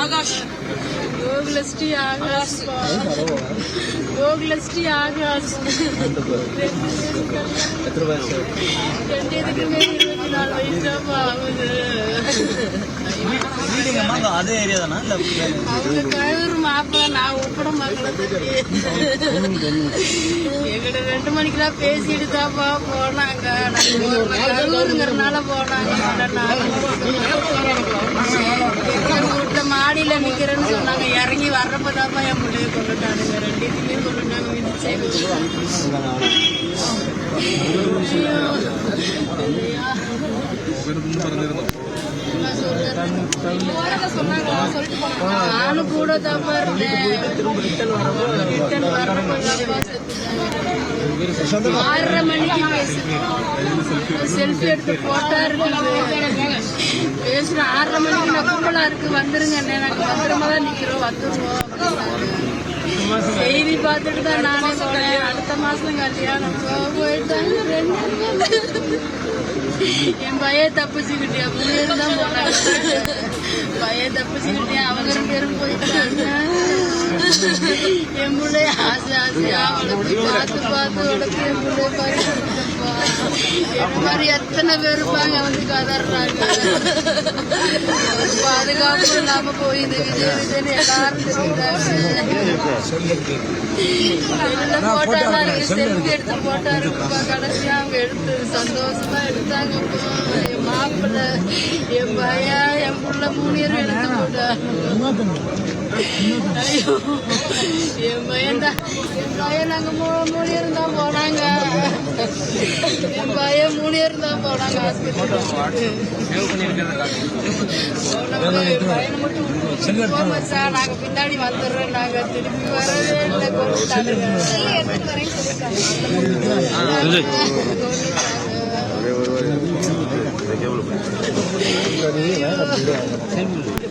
ஆகாஷ் யோகலஸ்ரீ ஆகாஷ் யோகலஸ்ரீ ஆகாஷ் ரெண்டுக்குமே 24 வயசாப்பா ஆகுது. அதே ஏரியா தானா? அவங்க கழுவுற மாப்பிள்ள நான் உப்பட மக்களுக்கு எங்கிட்ட 2 மணிக்கெல்லாம் பேசிட்டு தாப்பா போனாங்க. கழுவுங்கிறனால போனாங்க. வீட்டுல மாடியில நிக்கிறேன்னு சொன்னாங்க. இறங்கி வர்றப்பதாப்பா என் பிள்ளைய கொண்டுட்டானுங்க. 2த்தையுமே கொண்டுட்டாங்க. நானும் கூட தாப்பா இருந்தேன். 6:30 மணிக்கு செல்ஃபி எடுத்து போட்டாரு. பேசுறேன் 6:30 மணிக்கு நான் கும்பலா இருக்கு வந்துருங்க. எனக்கு பத்திரமா தான் நிக்கிறோம் வந்துருவோம். செய்தி பார்த்துட்டு தான் நானே போனேன். அடுத்த மாசம் கல்யாணம் போயிட்டாங்க. என் பையன் தப்பிச்சுக்கிட்டேன். 3 பேரும் தான் போனாங்க. பையன் தப்பிச்சுக்கிட்டேன். அவங்க 2 பேரும் போயிட்டாங்க. என் பிள்ளைய ஆசை ஆசையா வளர்த்து பார்த்து வளர்த்து என் பிள்ளைய பறிச்சுப்பா. என் மாதிரி எத்தனை பேர் இருப்பாங்க வந்து கதறாங்க. பாதுகாப்பு இல்லாம போயிது. விஜய் எல்லாரும் தெரியுறாங்க. போட்டாரா செல்ஃபி எடுத்து போட்டாரு. கடைசியா அவங்க எடுத்து சந்தோஷமா எடுத்தாங்க. என் மாப்பிள்ள என் பையன் என் புள்ள 3 பேரும் எடுத்து போட்டாரு. ஐயோ என் பையன் தான். என் பையன் நாங்க 3 பேரும் தான் போனாங்க. என் பையன் 3 பேரும் தான் போனாங்க ஆஸ்பத்திரி. பையனை மட்டும் போங்க சார் நாங்க பின்னாடி வந்துடுறோம். நாங்க திருப்பி வரவே இல்லை. கொண்டுட்டாங்க.